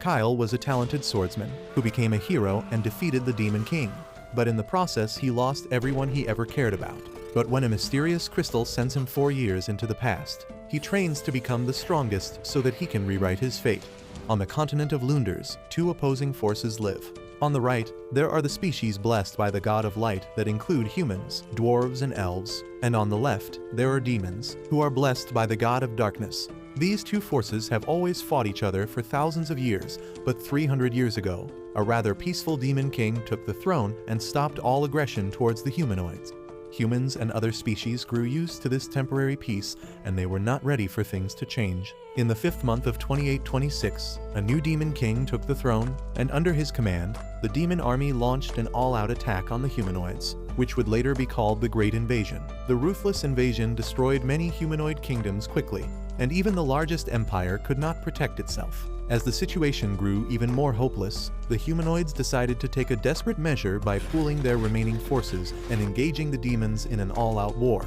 Kyle was a talented swordsman who became a hero and defeated the Demon King. But in the process, he lost everyone he ever cared about. But when a mysterious crystal sends him 4 years into the past, he trains to become the strongest so that he can rewrite his fate. On the continent of Lunders, 2 opposing forces live. On the right, there are the species blessed by the god of light that include humans, dwarves, and elves. And on the left, there are demons, who are blessed by the god of darkness. These 2 forces have always fought each other for thousands of years, but 300 years ago, a rather peaceful demon king took the throne and stopped all aggression towards the humanoids. Humans and other species grew used to this temporary peace, and they were not ready for things to change. In the 5th month of 2826, a new demon king took the throne, and under his command, the demon army launched an all-out attack on the humanoids, which would later be called the Great Invasion. The ruthless invasion destroyed many humanoid kingdoms quickly, and even the largest empire could not protect itself. As the situation grew even more hopeless, the humanoids decided to take a desperate measure by pooling their remaining forces and engaging the demons in an all-out war.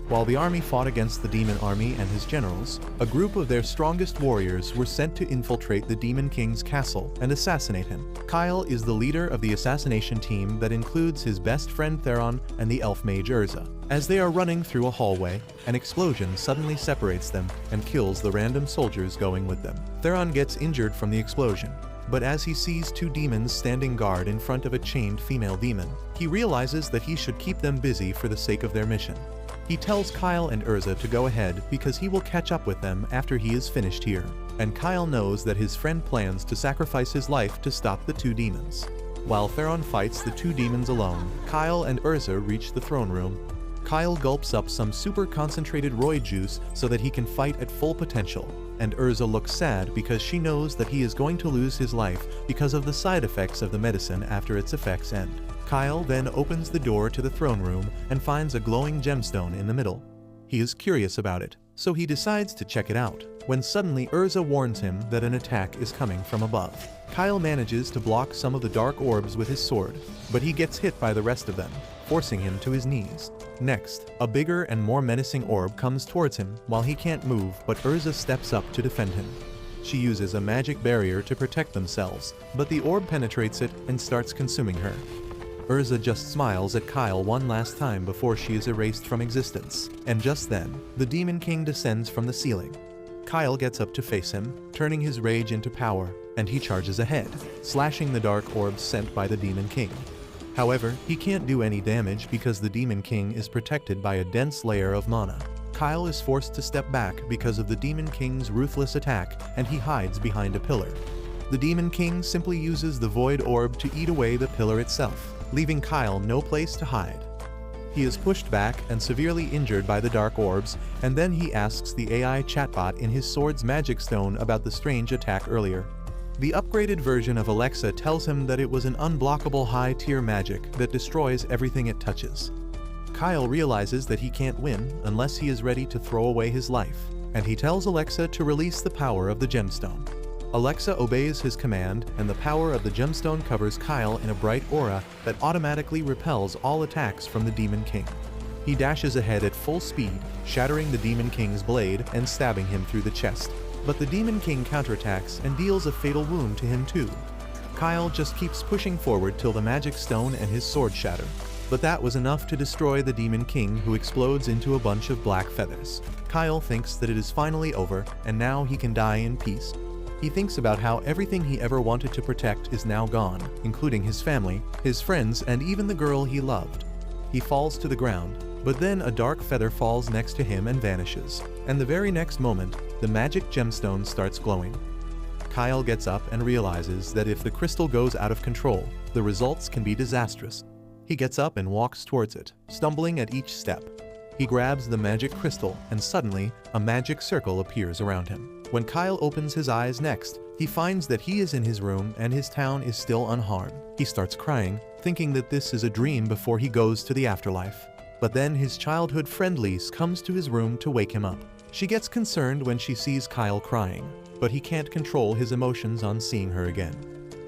While the army fought against the demon army and his generals, a group of their strongest warriors were sent to infiltrate the Demon King's castle and assassinate him. Kyle is the leader of the assassination team that includes his best friend Theron and the elf mage Urza. As they are running through a hallway, an explosion suddenly separates them and kills the random soldiers going with them. Theron gets injured from the explosion, but as he sees 2 demons standing guard in front of a chained female demon, he realizes that he should keep them busy for the sake of their mission. He tells Kyle and Urza to go ahead because he will catch up with them after he is finished here, and Kyle knows that his friend plans to sacrifice his life to stop the 2 demons. While Theron fights the 2 demons alone, Kyle and Urza reach the throne room. Kyle gulps up some super concentrated Roy juice so that he can fight at full potential, and Urza looks sad because she knows that he is going to lose his life because of the side effects of the medicine after its effects end. Kyle then opens the door to the throne room and finds a glowing gemstone in the middle. He is curious about it, so he decides to check it out, when suddenly Urza warns him that an attack is coming from above. Kyle manages to block some of the dark orbs with his sword, but he gets hit by the rest of them, forcing him to his knees. Next, a bigger and more menacing orb comes towards him while he can't move, but Urza steps up to defend him. She uses a magic barrier to protect themselves, but the orb penetrates it and starts consuming her. Urza just smiles at Kyle one last time before she is erased from existence, and just then, the Demon King descends from the ceiling. Kyle gets up to face him, turning his rage into power, and he charges ahead, slashing the dark orbs sent by the Demon King. However, he can't do any damage because the Demon King is protected by a dense layer of mana. Kyle is forced to step back because of the Demon King's ruthless attack, and he hides behind a pillar. The Demon King simply uses the Void Orb to eat away the pillar itself, leaving Kyle no place to hide. He is pushed back and severely injured by the dark orbs, and then he asks the AI chatbot in his sword's magic stone about the strange attack earlier. The upgraded version of Alexa tells him that it was an unblockable high-tier magic that destroys everything it touches. Kyle realizes that he can't win unless he is ready to throw away his life, and he tells Alexa to release the power of the gemstone. Alexa obeys his command, and the power of the gemstone covers Kyle in a bright aura that automatically repels all attacks from the Demon King. He dashes ahead at full speed, shattering the Demon King's blade and stabbing him through the chest. But the Demon King counterattacks and deals a fatal wound to him too. Kyle just keeps pushing forward till the magic stone and his sword shatter. But that was enough to destroy the Demon King, who explodes into a bunch of black feathers. Kyle thinks that it is finally over, and now he can die in peace. He thinks about how everything he ever wanted to protect is now gone, including his family, his friends, and even the girl he loved. He falls to the ground, but then a dark feather falls next to him and vanishes, and the very next moment, the magic gemstone starts glowing. Kyle gets up and realizes that if the crystal goes out of control, the results can be disastrous. He gets up and walks towards it, stumbling at each step. He grabs the magic crystal, and suddenly, a magic circle appears around him. When Kyle opens his eyes next, he finds that he is in his room and his town is still unharmed. He starts crying, thinking that this is a dream before he goes to the afterlife. But then his childhood friend Lise comes to his room to wake him up. She gets concerned when she sees Kyle crying, but he can't control his emotions on seeing her again.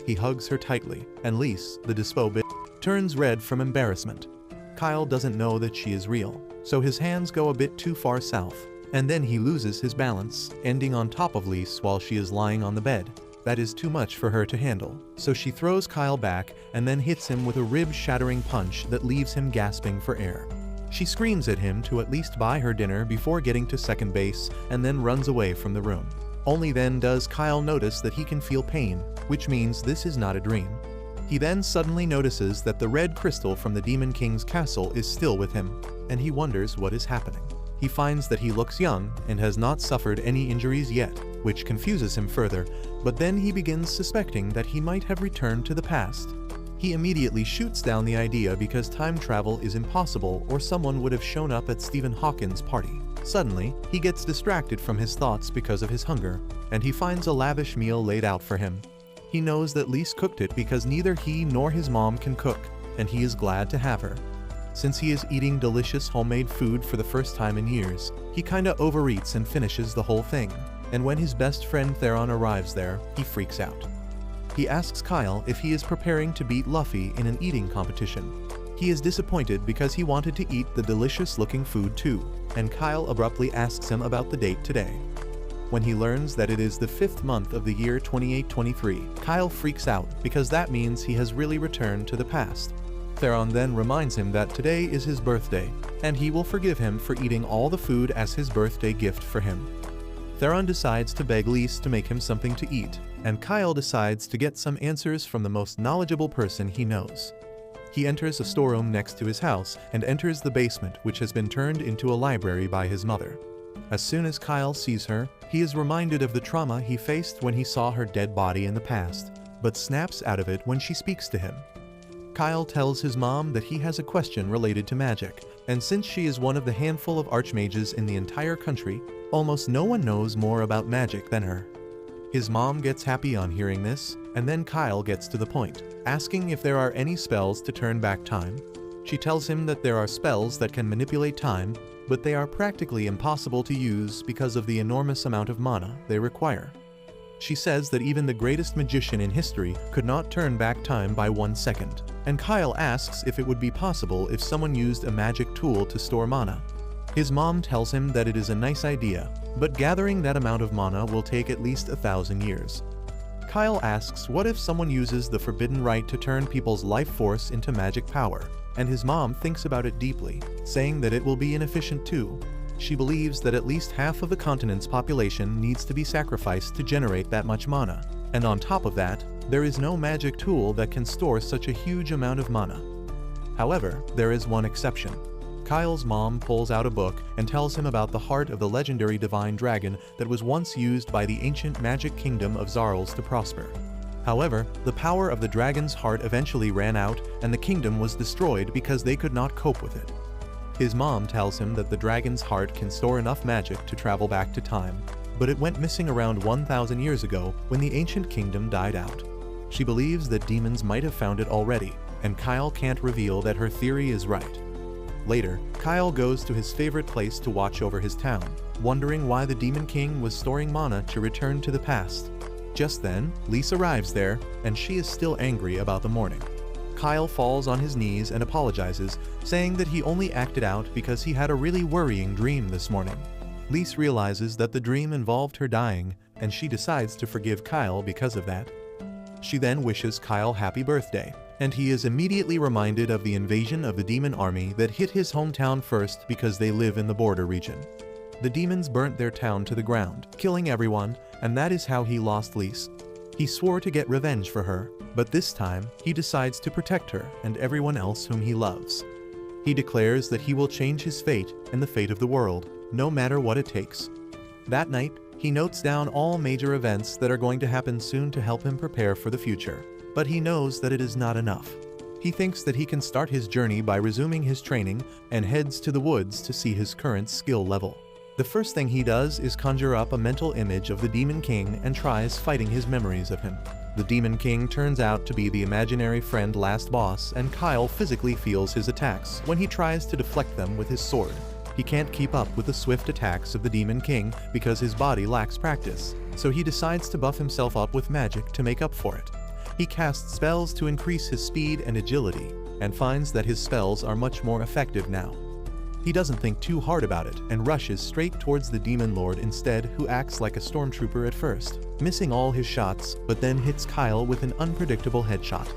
He hugs her tightly, and Lise, the dispo bitch, turns red from embarrassment. Kyle doesn't know that she is real, so his hands go a bit too far south, and then he loses his balance, ending on top of Lise while she is lying on the bed. That is too much for her to handle, so she throws Kyle back and then hits him with a rib-shattering punch that leaves him gasping for air. She screams at him to at least buy her dinner before getting to second base and then runs away from the room. Only then does Kyle notice that he can feel pain, which means this is not a dream. He then suddenly notices that the red crystal from the Demon King's castle is still with him, and he wonders what is happening. He finds that he looks young and has not suffered any injuries yet, which confuses him further, but then he begins suspecting that he might have returned to the past. He immediately shoots down the idea because time travel is impossible or someone would have shown up at Stephen Hawking's party. Suddenly, he gets distracted from his thoughts because of his hunger, and he finds a lavish meal laid out for him. He knows that Lise cooked it because neither he nor his mom can cook, and he is glad to have her. Since he is eating delicious homemade food for the first time in years, he kinda overeats and finishes the whole thing, and when his best friend Theron arrives there, he freaks out. He asks Kyle if he is preparing to beat Luffy in an eating competition. He is disappointed because he wanted to eat the delicious-looking food too, and Kyle abruptly asks him about the date today. When he learns that it is the 5th month of the year 2823, Kyle freaks out because that means he has really returned to the past. Theron then reminds him that today is his birthday, and he will forgive him for eating all the food as his birthday gift for him. Theron decides to beg Lise to make him something to eat, and Kyle decides to get some answers from the most knowledgeable person he knows. He enters a storeroom next to his house and enters the basement, which has been turned into a library by his mother. As soon as Kyle sees her, he is reminded of the trauma he faced when he saw her dead body in the past, but snaps out of it when she speaks to him. Kyle tells his mom that he has a question related to magic, and since she is one of the handful of archmages in the entire country, almost no one knows more about magic than her. His mom gets happy on hearing this, and then Kyle gets to the point, asking if there are any spells to turn back time. She tells him that there are spells that can manipulate time, but they are practically impossible to use because of the enormous amount of mana they require. She says that even the greatest magician in history could not turn back time by 1 second, and Kyle asks if it would be possible if someone used a magic tool to store mana. His mom tells him that it is a nice idea, but gathering that amount of mana will take at least 1,000 years. Kyle asks what if someone uses the forbidden right to turn people's life force into magic power, and his mom thinks about it deeply, saying that it will be inefficient too. She believes that at least half of the continent's population needs to be sacrificed to generate that much mana, and on top of that, there is no magic tool that can store such a huge amount of mana. However, there is one exception. Kyle's mom pulls out a book and tells him about the heart of the legendary divine dragon that was once used by the ancient magic kingdom of Zarls to prosper. However, the power of the dragon's heart eventually ran out and the kingdom was destroyed because they could not cope with it. His mom tells him that the dragon's heart can store enough magic to travel back to time, but it went missing around 1,000 years ago when the ancient kingdom died out. She believes that demons might have found it already, and Kyle can't reveal that her theory is right. Later, Kyle goes to his favorite place to watch over his town, wondering why the Demon King was storing mana to return to the past. Just then, Lise arrives there, and she is still angry about the morning. Kyle falls on his knees and apologizes, saying that he only acted out because he had a really worrying dream this morning. Lise realizes that the dream involved her dying, and she decides to forgive Kyle because of that. She then wishes Kyle happy birthday, and he is immediately reminded of the invasion of the demon army that hit his hometown first because they live in the border region. The demons burnt their town to the ground, killing everyone, and that is how he lost Lise. He swore to get revenge for her, but this time, he decides to protect her and everyone else whom he loves. He declares that he will change his fate and the fate of the world, no matter what it takes. That night, he notes down all major events that are going to happen soon to help him prepare for the future. But he knows that it is not enough. He thinks that he can start his journey by resuming his training and heads to the woods to see his current skill level. The first thing he does is conjure up a mental image of the Demon King and tries fighting his memories of him. The Demon King turns out to be the imaginary friend Last Boss, and Kyle physically feels his attacks when he tries to deflect them with his sword. He can't keep up with the swift attacks of the Demon King because his body lacks practice, so he decides to buff himself up with magic to make up for it. He casts spells to increase his speed and agility, and finds that his spells are much more effective now. He doesn't think too hard about it and rushes straight towards the demon lord instead, who acts like a stormtrooper at first, missing all his shots, but then hits Kyle with an unpredictable headshot.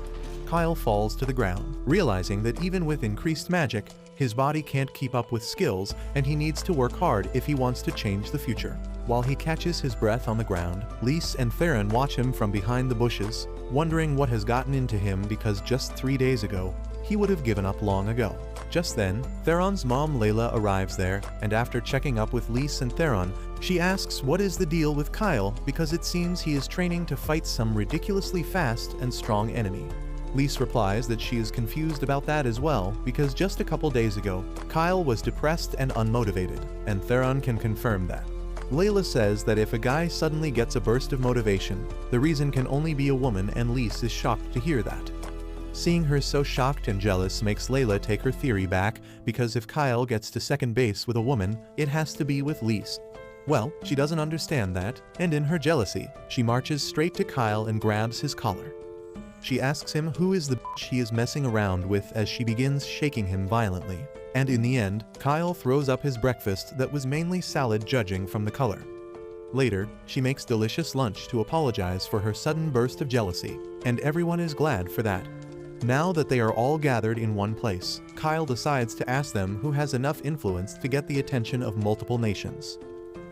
Kyle falls to the ground, realizing that even with increased magic, his body can't keep up with skills and he needs to work hard if he wants to change the future. While he catches his breath on the ground, Lise and Theron watch him from behind the bushes, wondering what has gotten into him because just 3 days ago, he would have given up long ago. Just then, Theron's mom Layla arrives there, and after checking up with Lise and Theron, she asks what is the deal with Kyle because it seems he is training to fight some ridiculously fast and strong enemy. Lise replies that she is confused about that as well because just a couple days ago, Kyle was depressed and unmotivated, and Theron can confirm that. Layla says that if a guy suddenly gets a burst of motivation, the reason can only be a woman, and Lise is shocked to hear that. Seeing her so shocked and jealous makes Layla take her theory back because if Kyle gets to second base with a woman, it has to be with Lise. Well, she doesn't understand that, and in her jealousy, she marches straight to Kyle and grabs his collar. She asks him who is the bitch he is messing around with as she begins shaking him violently. And in the end, Kyle throws up his breakfast that was mainly salad, judging from the color. Later, she makes delicious lunch to apologize for her sudden burst of jealousy, and everyone is glad for that. Now that they are all gathered in one place, Kyle decides to ask them who has enough influence to get the attention of multiple nations.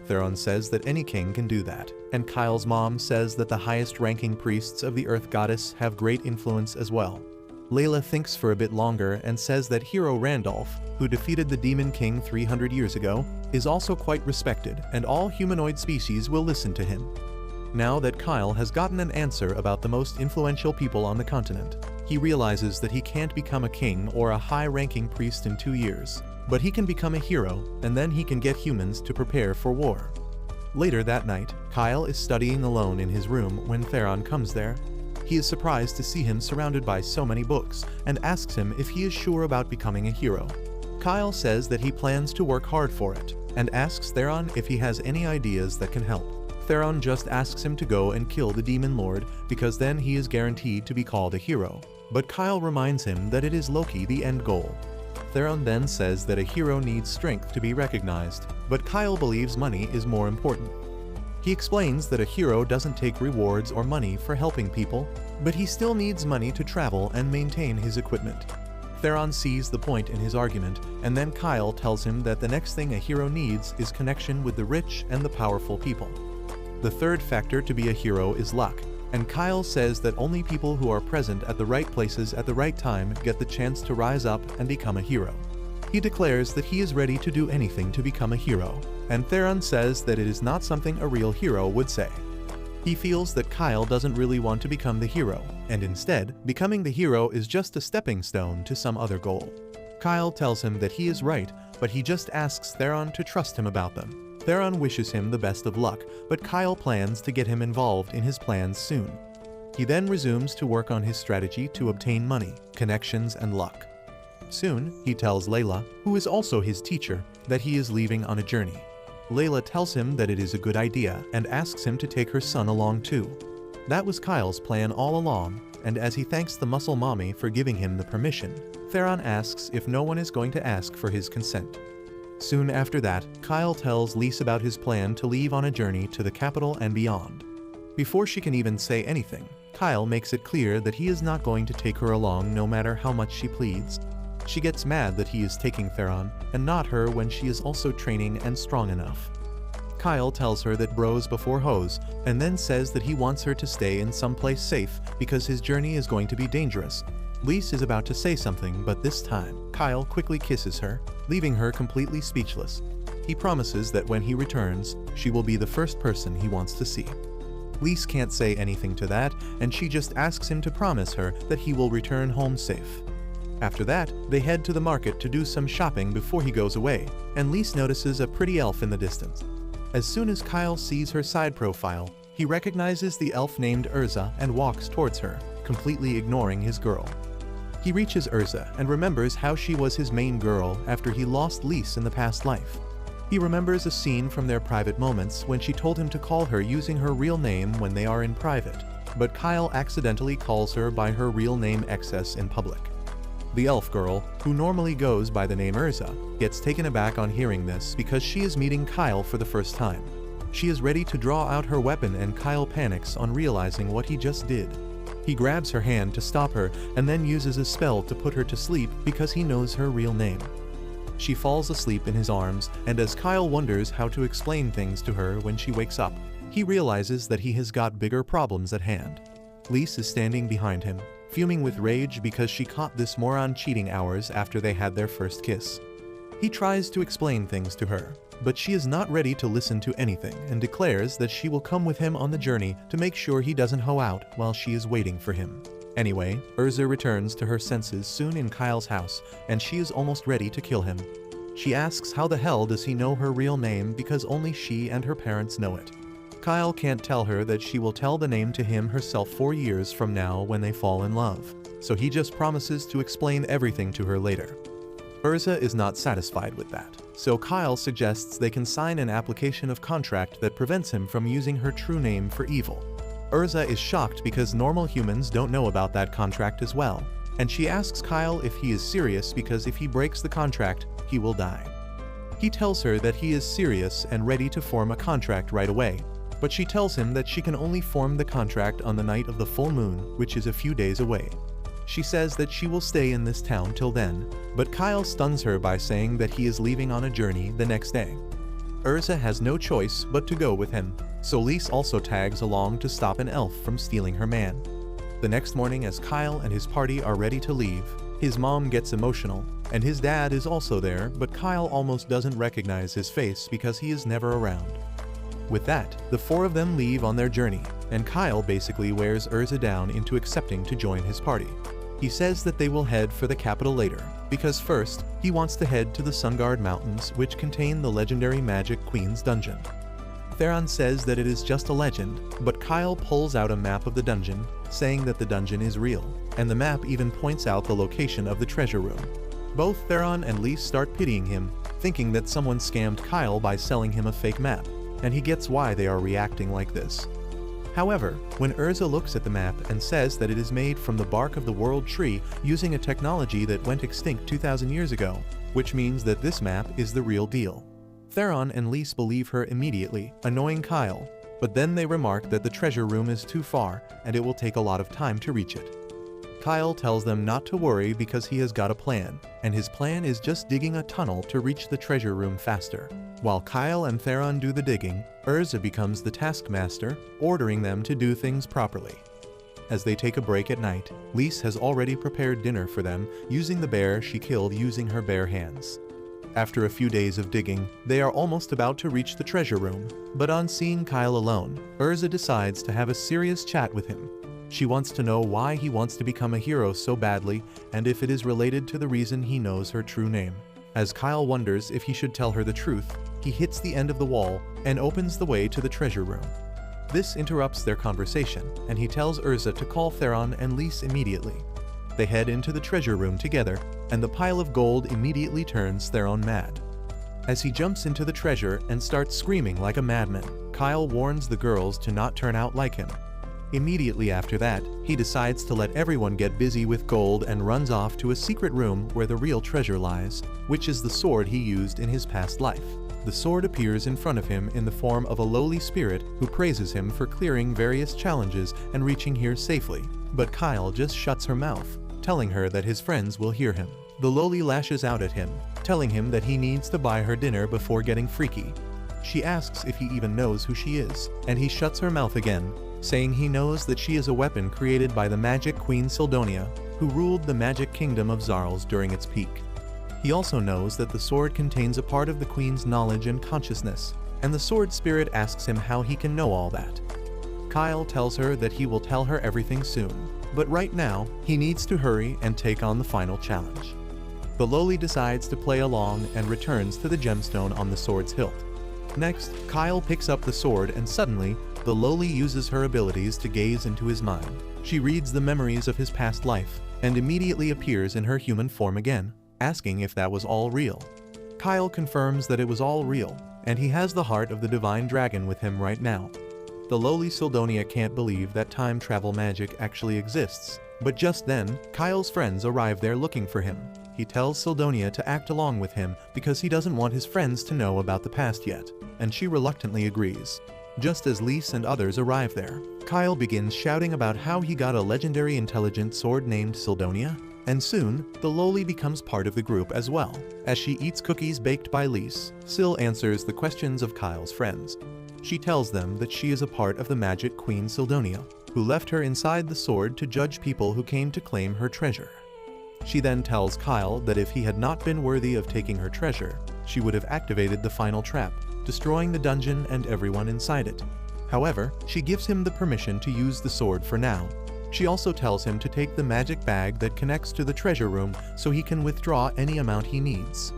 Theron says that any king can do that, and Kyle's mom says that the highest-ranking priests of the Earth Goddess have great influence as well. Layla thinks for a bit longer and says that hero Randolph, who defeated the Demon King 300 years ago, is also quite respected, and all humanoid species will listen to him. Now that Kyle has gotten an answer about the most influential people on the continent, he realizes that he can't become a king or a high-ranking priest in 2 years, but he can become a hero, and then he can get humans to prepare for war. Later that night, Kyle is studying alone in his room when Theron comes there. He is surprised to see him surrounded by so many books, and asks him if he is sure about becoming a hero. Kyle says that he plans to work hard for it, and asks Theron if he has any ideas that can help. Theron just asks him to go and kill the Demon Lord, because then he is guaranteed to be called a hero. But Kyle reminds him that it is Loki the end goal. Theron then says that a hero needs strength to be recognized, but Kyle believes money is more important. He explains that a hero doesn't take rewards or money for helping people, but he still needs money to travel and maintain his equipment. Theron sees the point in his argument, and then Kyle tells him that the next thing a hero needs is connection with the rich and the powerful people. The third factor to be a hero is luck, and Kyle says that only people who are present at the right places at the right time get the chance to rise up and become a hero. He declares that he is ready to do anything to become a hero, and Theron says that it is not something a real hero would say. He feels that Kyle doesn't really want to become the hero, and instead, becoming the hero is just a stepping stone to some other goal. Kyle tells him that he is right, but he just asks Theron to trust him about them. Theron wishes him the best of luck, but Kyle plans to get him involved in his plans soon. He then resumes to work on his strategy to obtain money, connections, and luck. Soon, he tells Layla, who is also his teacher, that he is leaving on a journey. Layla tells him that it is a good idea and asks him to take her son along too. That was Kyle's plan all along, and as he thanks the muscle mommy for giving him the permission, Theron asks if no one is going to ask for his consent. Soon after that, Kyle tells Lise about his plan to leave on a journey to the capital and beyond. Before she can even say anything, Kyle makes it clear that he is not going to take her along no matter how much she pleads. She gets mad that he is taking Theron, and not her when she is also training and strong enough. Kyle tells her that bros before hoes, and then says that he wants her to stay in someplace safe because his journey is going to be dangerous. Lise is about to say something, but this time, Kyle quickly kisses her, leaving her completely speechless. He promises that when he returns, she will be the first person he wants to see. Lise can't say anything to that, and she just asks him to promise her that he will return home safe. After that, they head to the market to do some shopping before he goes away, and Lise notices a pretty elf in the distance. As soon as Kyle sees her side profile, he recognizes the elf named Urza and walks towards her, completely ignoring his girl. He reaches Urza and remembers how she was his main girl after he lost Lise in the past life. He remembers a scene from their private moments when she told him to call her using her real name when they are in private, but Kyle accidentally calls her by her real name excess in public. The elf girl, who normally goes by the name Urza, gets taken aback on hearing this because she is meeting Kyle for the first time. She is ready to draw out her weapon and Kyle panics on realizing what he just did. He grabs her hand to stop her and then uses a spell to put her to sleep because he knows her real name. She falls asleep in his arms, and as Kyle wonders how to explain things to her when she wakes up, he realizes that he has got bigger problems at hand. Lise is standing behind him, fuming with rage because she caught this moron cheating hours after they had their first kiss. He tries to explain things to her, but she is not ready to listen to anything and declares that she will come with him on the journey to make sure he doesn't hoe out while she is waiting for him. Anyway, Urza returns to her senses soon in Kyle's house, and she is almost ready to kill him. She asks how the hell does he know her real name because only she and her parents know it. Kyle can't tell her that she will tell the name to him herself 4 years from now when they fall in love, so he just promises to explain everything to her later. Urza is not satisfied with that, so Kyle suggests they can sign an application of contract that prevents him from using her true name for evil. Urza is shocked because normal humans don't know about that contract as well, and she asks Kyle if he is serious because if he breaks the contract, he will die. He tells her that he is serious and ready to form a contract right away, but she tells him that she can only form the contract on the night of the full moon, which is a few days away. She says that she will stay in this town till then, but Kyle stuns her by saying that he is leaving on a journey the next day. Urza has no choice but to go with him, so Lise also tags along to stop an elf from stealing her man. The next morning, as Kyle and his party are ready to leave, his mom gets emotional, and his dad is also there, but Kyle almost doesn't recognize his face because he is never around. With that, the 4 of them leave on their journey, and Kyle basically wears Urza down into accepting to join his party. He says that they will head for the capital later, because first, he wants to head to the Sunguard Mountains, which contain the legendary Magic Queen's dungeon. Theron says that it is just a legend, but Kyle pulls out a map of the dungeon, saying that the dungeon is real, and the map even points out the location of the treasure room. Both Theron and Lise start pitying him, thinking that someone scammed Kyle by selling him a fake map, and he gets why they are reacting like this. However, when Urza looks at the map and says that it is made from the bark of the world tree using a technology that went extinct 2,000 years ago, which means that this map is the real deal. Theron and Lise believe her immediately, annoying Kyle, but then they remark that the treasure room is too far and it will take a lot of time to reach it. Kyle tells them not to worry because he has got a plan, and his plan is just digging a tunnel to reach the treasure room faster. While Kyle and Theron do the digging, Urza becomes the taskmaster, ordering them to do things properly. As they take a break at night, Lise has already prepared dinner for them using the bear she killed using her bare hands. After a few days of digging, they are almost about to reach the treasure room, but on seeing Kyle alone, Urza decides to have a serious chat with him. She wants to know why he wants to become a hero so badly and if it is related to the reason he knows her true name. As Kyle wonders if he should tell her the truth, he hits the end of the wall and opens the way to the treasure room. This interrupts their conversation, and he tells Urza to call Theron and Lise immediately. They head into the treasure room together, and the pile of gold immediately turns Theron mad. As he jumps into the treasure and starts screaming like a madman, Kyle warns the girls to not turn out like him. Immediately after that, he decides to let everyone get busy with gold and runs off to a secret room where the real treasure lies, which is the sword he used in his past life. The sword appears in front of him in the form of a lowly spirit who praises him for clearing various challenges and reaching here safely, but Kyle just shuts her mouth, telling her that his friends will hear him. The lowly lashes out at him, telling him that he needs to buy her dinner before getting freaky. She asks if he even knows who she is, and he shuts her mouth again, saying he knows that she is a weapon created by the Magic Queen Sildonia, who ruled the Magic Kingdom of Zarls during its peak. He also knows that the sword contains a part of the Queen's knowledge and consciousness, and the sword spirit asks him how he can know all that. Kyle tells her that he will tell her everything soon, but right now, he needs to hurry and take on the final challenge. The lowly decides to play along and returns to the gemstone on the sword's hilt. Next, Kyle picks up the sword and suddenly, the lowly uses her abilities to gaze into his mind. She reads the memories of his past life, and immediately appears in her human form again, asking if that was all real. Kyle confirms that it was all real, and he has the heart of the divine dragon with him right now. The lowly Sildonia can't believe that time travel magic actually exists, but just then, Kyle's friends arrive there looking for him. He tells Sildonia to act along with him because he doesn't want his friends to know about the past yet, and she reluctantly agrees. Just as Lise and others arrive there, Kyle begins shouting about how he got a legendary intelligent sword named Sildonia, and soon, the lowly becomes part of the group as well. As she eats cookies baked by Lise, Sil answers the questions of Kyle's friends. She tells them that she is a part of the magic queen Sildonia, who left her inside the sword to judge people who came to claim her treasure. She then tells Kyle that if he had not been worthy of taking her treasure, she would have activated the final trap, destroying the dungeon and everyone inside it. However, she gives him the permission to use the sword for now. She also tells him to take the magic bag that connects to the treasure room so he can withdraw any amount he needs.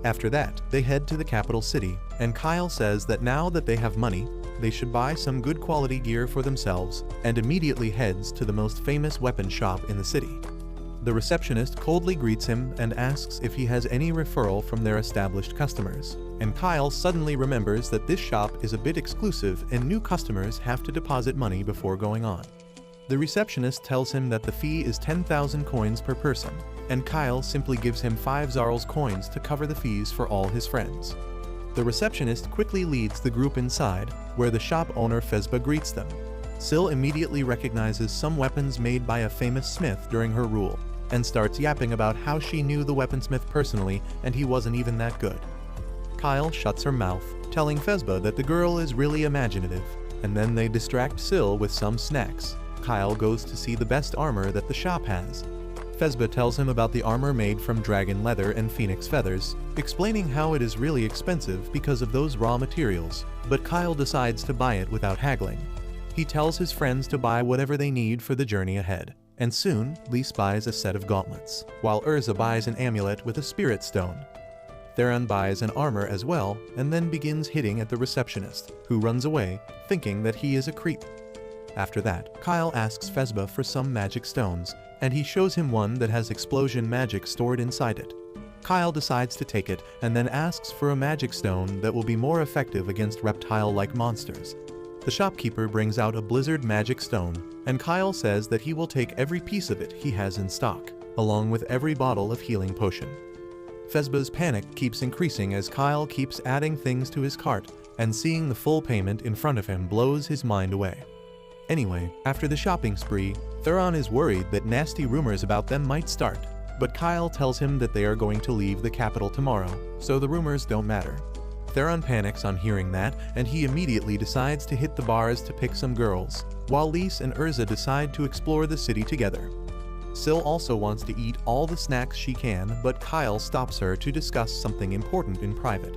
After that, they head to the capital city, and Kyle says that now that they have money, they should buy some good quality gear for themselves, and immediately heads to the most famous weapon shop in the city. The receptionist coldly greets him and asks if he has any referral from their established customers, and Kyle suddenly remembers that this shop is a bit exclusive and new customers have to deposit money before going on. The receptionist tells him that the fee is 10,000 coins per person, and Kyle simply gives him 5 Zarl's coins to cover the fees for all his friends. The receptionist quickly leads the group inside, where the shop owner Fezba greets them. Sil immediately recognizes some weapons made by a famous smith during her rule, and starts yapping about how she knew the weaponsmith personally and he wasn't even that good. Kyle shuts her mouth, telling Fezba that the girl is really imaginative, and then they distract Sil with some snacks. Kyle goes to see the best armor that the shop has. Fezba tells him about the armor made from dragon leather and phoenix feathers, explaining how it is really expensive because of those raw materials, but Kyle decides to buy it without haggling. He tells his friends to buy whatever they need for the journey ahead. And soon, Lise buys a set of gauntlets, while Urza buys an amulet with a spirit stone. Theron buys an armor as well, and then begins hitting at the receptionist, who runs away, thinking that he is a creep. After that, Kyle asks Fezba for some magic stones, and he shows him one that has explosion magic stored inside it. Kyle decides to take it, and then asks for a magic stone that will be more effective against reptile-like monsters. The shopkeeper brings out a blizzard magic stone, and Kyle says that he will take every piece of it he has in stock, along with every bottle of healing potion. Fezba's panic keeps increasing as Kyle keeps adding things to his cart, and seeing the full payment in front of him blows his mind away. Anyway, after the shopping spree, Theron is worried that nasty rumors about them might start, but Kyle tells him that they are going to leave the capital tomorrow, so the rumors don't matter. Theron panics on hearing that, and he immediately decides to hit the bars to pick some girls, while Lise and Urza decide to explore the city together. Sil also wants to eat all the snacks she can, but Kyle stops her to discuss something important in private.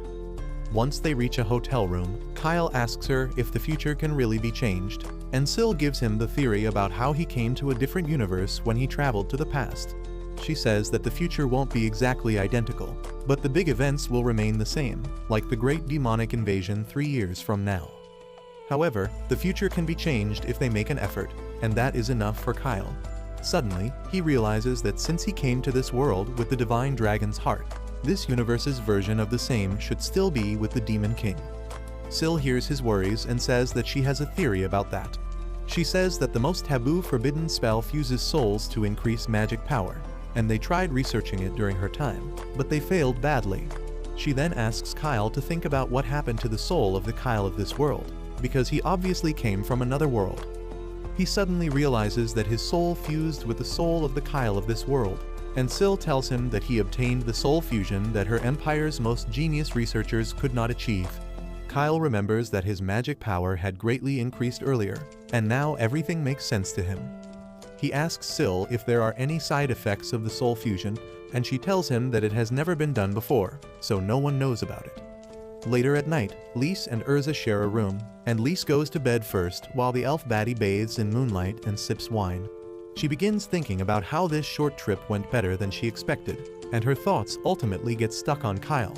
Once they reach a hotel room, Kyle asks her if the future can really be changed, and Sil gives him the theory about how he came to a different universe when he traveled to the past. She says that the future won't be exactly identical, but the big events will remain the same, like the Great Demonic Invasion 3 years from now. However, the future can be changed if they make an effort, and that is enough for Kyle. Suddenly, he realizes that since he came to this world with the Divine Dragon's heart, this universe's version of the same should still be with the Demon King. Sil hears his worries and says that she has a theory about that. She says that the most taboo forbidden spell fuses souls to increase magic power, and they tried researching it during her time, but they failed badly. She then asks Kyle to think about what happened to the soul of the Kyle of this world, because he obviously came from another world. He suddenly realizes that his soul fused with the soul of the Kyle of this world, and Sil tells him that he obtained the soul fusion that her empire's most genius researchers could not achieve. Kyle remembers that his magic power had greatly increased earlier, and now everything makes sense to him. He asks Sil if there are any side effects of the soul fusion, and she tells him that it has never been done before, so no one knows about it. Later at night, Lise and Urza share a room, and Lise goes to bed first while the elf baddie bathes in moonlight and sips wine. She begins thinking about how this short trip went better than she expected, and her thoughts ultimately get stuck on Kyle.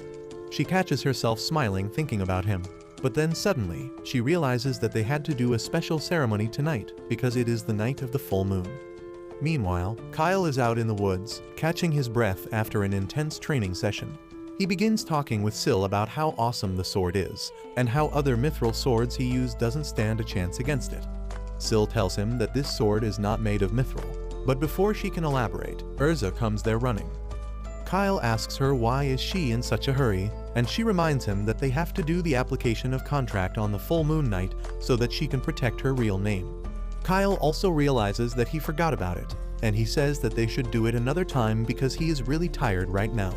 She catches herself smiling thinking about him, but then suddenly, she realizes that they had to do a special ceremony tonight because it is the night of the full moon. Meanwhile, Kyle is out in the woods, catching his breath after an intense training session. He He begins talking with Syl about how awesome the sword is, and how other mithril swords he used doesn't stand a chance against it. Syl tells him that this sword is not made of mithril, but before she can elaborate, Urza comes there running. Kyle asks her why is she in such a hurry, and she reminds him that they have to do the application of contract on the full moon night so that she can protect her real name. Kyle also realizes that he forgot about it, and he says that they should do it another time because he is really tired right now.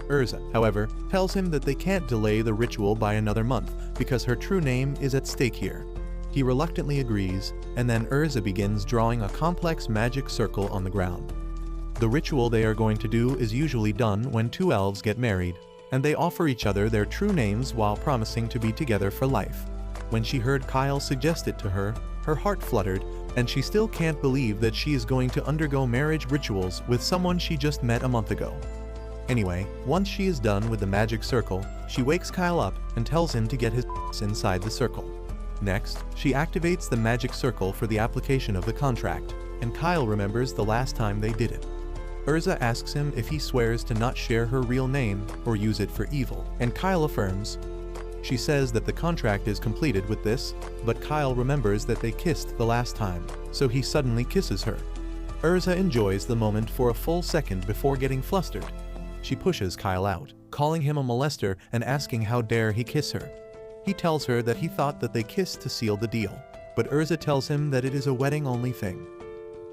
Urza, however, tells him that they can't delay the ritual by another month because her true name is at stake here. He reluctantly agrees, and then Urza begins drawing a complex magic circle on the ground. The ritual they are going to do is usually done when two elves get married, and they offer each other their true names while promising to be together for life. When she heard Kyle suggest it to her, her heart fluttered, and she still can't believe that she is going to undergo marriage rituals with someone she just met a month ago. Anyway, once she is done with the magic circle, she wakes Kyle up and tells him to get his inside the circle. Next, she activates the magic circle for the application of the contract, and Kyle remembers the last time they did it. Urza asks him if he swears to not share her real name or use it for evil, and Kyle affirms. She says that the contract is completed with this, but Kyle remembers that they kissed the last time, so he suddenly kisses her. Urza enjoys the moment for a full second before getting flustered. She pushes Kyle out, calling him a molester and asking how dare he kiss her. He tells her that he thought that they kissed to seal the deal, but Urza tells him that it is a wedding-only thing.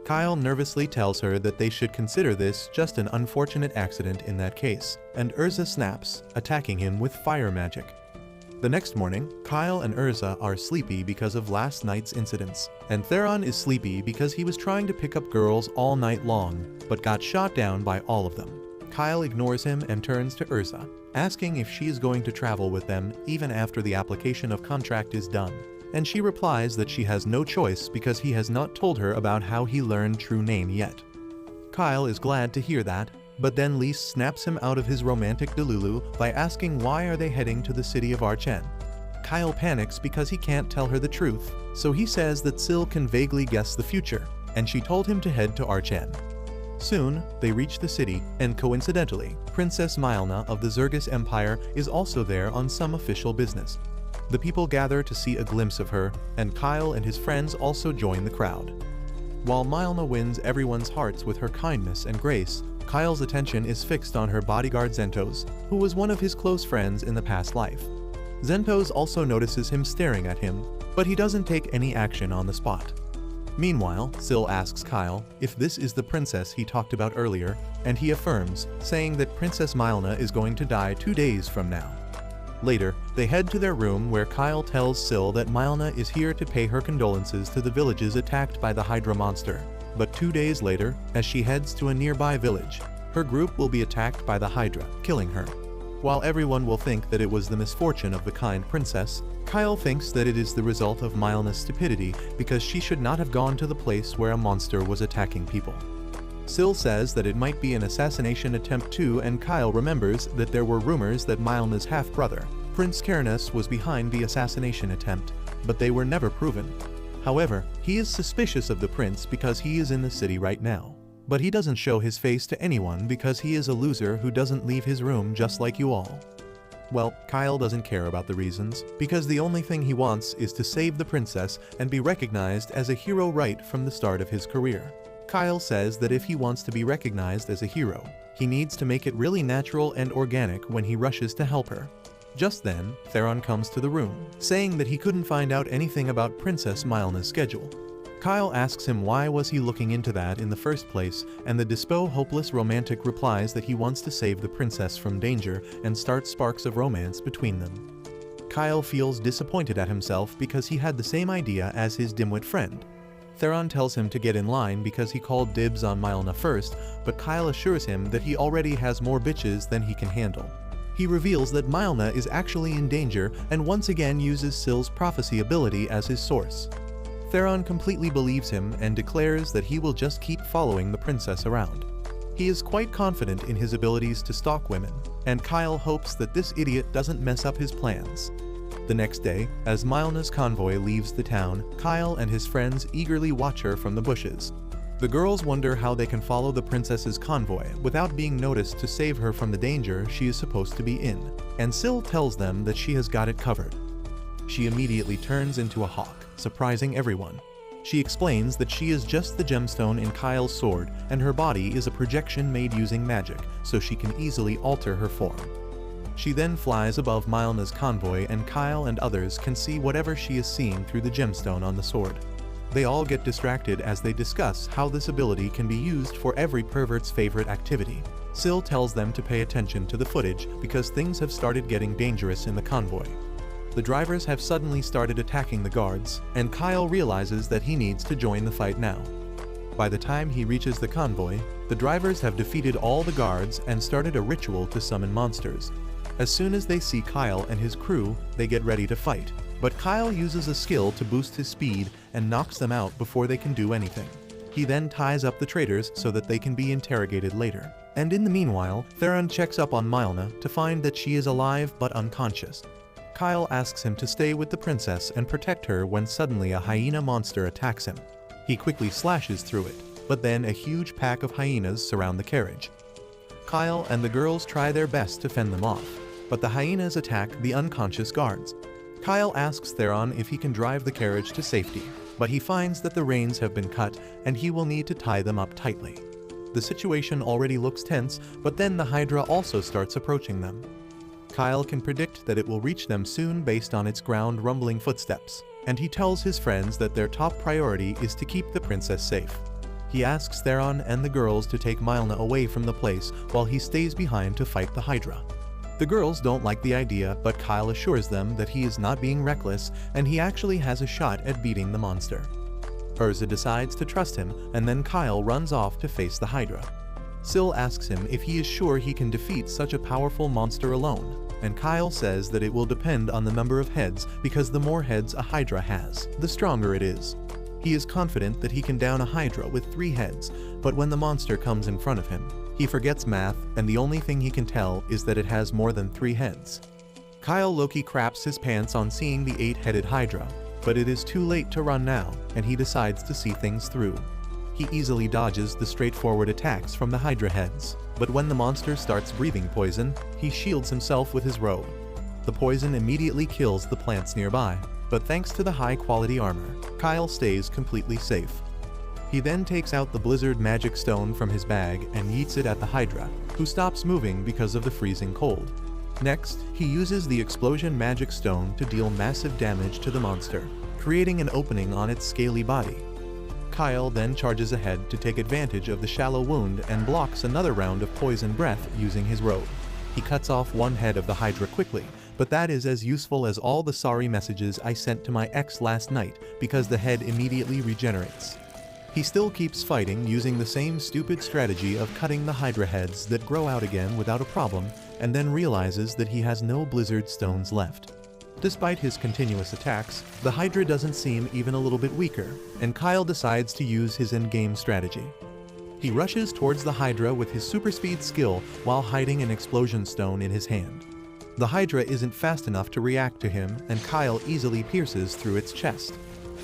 Kyle nervously tells her that they should consider this just an unfortunate accident in that case, and Urza snaps, attacking him with fire magic. The next morning, Kyle and Urza are sleepy because of last night's incidents, and Theron is sleepy because he was trying to pick up girls all night long, but got shot down by all of them. Kyle ignores him and turns to Urza, asking if she is going to travel with them even after the application of contract is done, and she replies that she has no choice because he has not told her about how he learned true name yet. Kyle is glad to hear that, but then Lise snaps him out of his romantic delulu by asking why are they heading to the city of Archen. Kyle panics because he can't tell her the truth, so he says that Syl can vaguely guess the future, and she told him to head to Archen. Soon, they reach the city, and coincidentally, Princess Mylna of the Zergus Empire is also there on some official business. The people gather to see a glimpse of her, and Kyle and his friends also join the crowd. While Mylna wins everyone's hearts with her kindness and grace, Kyle's attention is fixed on her bodyguard Zentos, who was one of his close friends in the past life. Zentos also notices him staring at him, but he doesn't take any action on the spot. Meanwhile, Syl asks Kyle if this is the princess he talked about earlier, and he affirms, saying that Princess Mylna is going to die 2 days from now. Later, they head to their room where Kyle tells Syl that Mylna is here to pay her condolences to the villages attacked by the Hydra monster. But 2 days later, as she heads to a nearby village, her group will be attacked by the Hydra, killing her. While everyone will think that it was the misfortune of the kind princess, Kyle thinks that it is the result of Mylna's stupidity because she should not have gone to the place where a monster was attacking people. Syl says that it might be an assassination attempt too, and Kyle remembers that there were rumors that Mylna's half-brother, Prince Cairnus, was behind the assassination attempt, but they were never proven. However, he is suspicious of the prince because he is in the city right now. But he doesn't show his face to anyone because he is a loser who doesn't leave his room just like you all. Well, Kyle doesn't care about the reasons, because the only thing he wants is to save the princess and be recognized as a hero right from the start of his career. Kyle says that if he wants to be recognized as a hero, he needs to make it really natural and organic when he rushes to help her. Just then, Theron comes to the room, saying that he couldn't find out anything about Princess Mylna's schedule. Kyle asks him why was he looking into that in the first place, and the Dispo hopeless romantic replies that he wants to save the princess from danger and start sparks of romance between them. Kyle feels disappointed at himself because he had the same idea as his dimwit friend. Theron tells him to get in line because he called dibs on Mylna first, but Kyle assures him that he already has more bitches than he can handle. He reveals that Mylna is actually in danger and once again uses Syl's prophecy ability as his source. Theron completely believes him and declares that he will just keep following the princess around. He is quite confident in his abilities to stalk women, and Kyle hopes that this idiot doesn't mess up his plans. The next day, as Mylna's convoy leaves the town, Kyle and his friends eagerly watch her from the bushes. The girls wonder how they can follow the princess's convoy without being noticed to save her from the danger she is supposed to be in, and Syl tells them that she has got it covered. She immediately turns into a hawk, surprising everyone. She explains that she is just the gemstone in Kyle's sword, and her body is a projection made using magic, so she can easily alter her form. She then flies above Mylna's convoy, and Kyle and others can see whatever she is seeing through the gemstone on the sword. They all get distracted as they discuss how this ability can be used for every pervert's favorite activity. Syl tells them to pay attention to the footage because things have started getting dangerous in the convoy. The drivers have suddenly started attacking the guards, and Kyle realizes that he needs to join the fight now. By the time he reaches the convoy, the drivers have defeated all the guards and started a ritual to summon monsters. As soon as they see Kyle and his crew, they get ready to fight. But Kyle uses a skill to boost his speed and knocks them out before they can do anything. He then ties up the traitors so that they can be interrogated later. And in the meanwhile, Theron checks up on Mylna to find that she is alive but unconscious. Kyle asks him to stay with the princess and protect her when suddenly a hyena monster attacks him. He quickly slashes through it, but then a huge pack of hyenas surround the carriage. Kyle and the girls try their best to fend them off, but the hyenas attack the unconscious guards. Kyle asks Theron if he can drive the carriage to safety, but he finds that the reins have been cut and he will need to tie them up tightly. The situation already looks tense, but then the Hydra also starts approaching them. Kyle can predict that it will reach them soon based on its ground rumbling footsteps, and he tells his friends that their top priority is to keep the princess safe. He asks Theron and the girls to take Mylna away from the place while he stays behind to fight the Hydra. The girls don't like the idea, but Kyle assures them that he is not being reckless and he actually has a shot at beating the monster. Urza decides to trust him, and then Kyle runs off to face the Hydra. Syl asks him if he is sure he can defeat such a powerful monster alone, and Kyle says that it will depend on the number of heads because the more heads a Hydra has, the stronger it is. He is confident that he can down a Hydra with 3 heads, but when the monster comes in front of him, he forgets math and the only thing he can tell is that it has more than 3 heads. Kyle Loki craps his pants on seeing the 8-headed Hydra, but it is too late to run now, and he decides to see things through. He easily dodges the straightforward attacks from the Hydra heads, but when the monster starts breathing poison, he shields himself with his robe. The poison immediately kills the plants nearby, but thanks to the high-quality armor, Kyle stays completely safe. He then takes out the blizzard magic stone from his bag and yeets it at the Hydra, who stops moving because of the freezing cold. Next, he uses the explosion magic stone to deal massive damage to the monster, creating an opening on its scaly body. Kyle then charges ahead to take advantage of the shallow wound and blocks another round of poison breath using his robe. He cuts off one head of the Hydra quickly, but that is as useful as all the sorry messages I sent to my ex last night because the head immediately regenerates. He still keeps fighting using the same stupid strategy of cutting the Hydra heads that grow out again without a problem, and then realizes that he has no blizzard stones left. Despite his continuous attacks, the Hydra doesn't seem even a little bit weaker, and Kyle decides to use his endgame strategy. He rushes towards the Hydra with his super speed skill while hiding an explosion stone in his hand. The Hydra isn't fast enough to react to him, and Kyle easily pierces through its chest.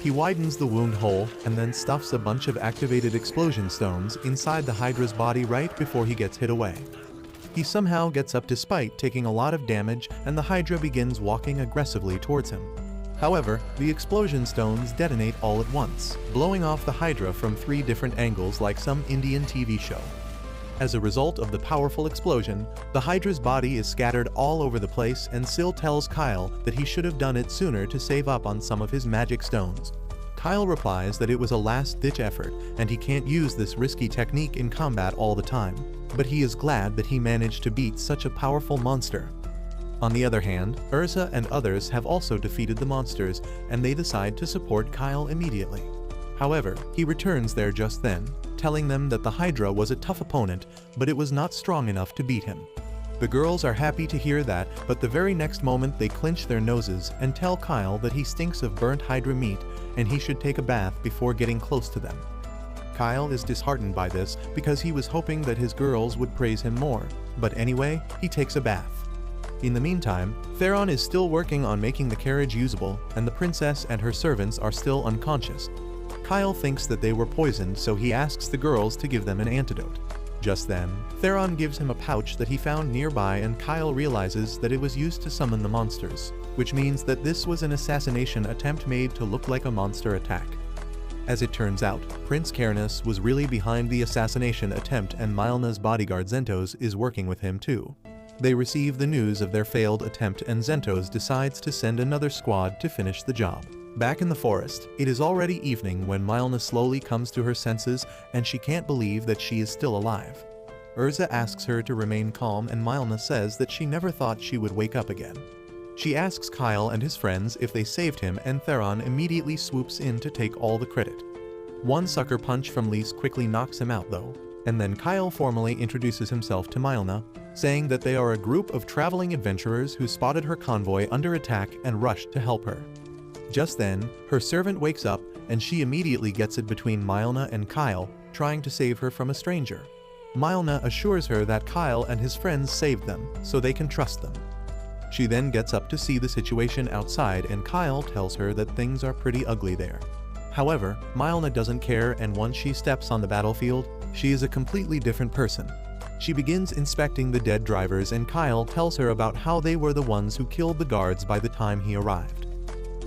He widens the wound hole and then stuffs a bunch of activated explosion stones inside the Hydra's body right before he gets hit away. He somehow gets up despite taking a lot of damage, and the Hydra begins walking aggressively towards him. However, the explosion stones detonate all at once, blowing off the Hydra from 3 different angles like some Indian TV show. As a result of the powerful explosion, the Hydra's body is scattered all over the place, and Syl tells Kyle that he should have done it sooner to save up on some of his magic stones. Kyle replies that it was a last-ditch effort and he can't use this risky technique in combat all the time, but he is glad that he managed to beat such a powerful monster. On the other hand, Urza and others have also defeated the monsters, and they decide to support Kyle immediately. However, he returns there just then, telling them that the Hydra was a tough opponent, but it was not strong enough to beat him. The girls are happy to hear that, but the very next moment they clench their noses and tell Kyle that he stinks of burnt Hydra meat and he should take a bath before getting close to them. Kyle is disheartened by this because he was hoping that his girls would praise him more, but anyway, he takes a bath. In the meantime, Theron is still working on making the carriage usable, and the princess and her servants are still unconscious. Kyle thinks that they were poisoned, so he asks the girls to give them an antidote. Just then, Theron gives him a pouch that he found nearby, and Kyle realizes that it was used to summon the monsters, which means that this was an assassination attempt made to look like a monster attack. As it turns out, Prince Cairnus was really behind the assassination attempt, and Mylna's bodyguard Zentos is working with him too. They receive the news of their failed attempt, and Zentos decides to send another squad to finish the job. Back in the forest, it is already evening when Mylna slowly comes to her senses, and she can't believe that she is still alive. Urza asks her to remain calm, and Mylna says that she never thought she would wake up again. She asks Kyle and his friends if they saved him, and Theron immediately swoops in to take all the credit. One sucker punch from Lys quickly knocks him out though, and then Kyle formally introduces himself to Mylna, saying that they are a group of traveling adventurers who spotted her convoy under attack and rushed to help her. Just then, her servant wakes up, and she immediately gets it between Mylna and Kyle, trying to save her from a stranger. Mylna assures her that Kyle and his friends saved them, so they can trust them. She then gets up to see the situation outside, and Kyle tells her that things are pretty ugly there. However, Mylna doesn't care, and once she steps on the battlefield, she is a completely different person. She begins inspecting the dead drivers, and Kyle tells her about how they were the ones who killed the guards by the time he arrived.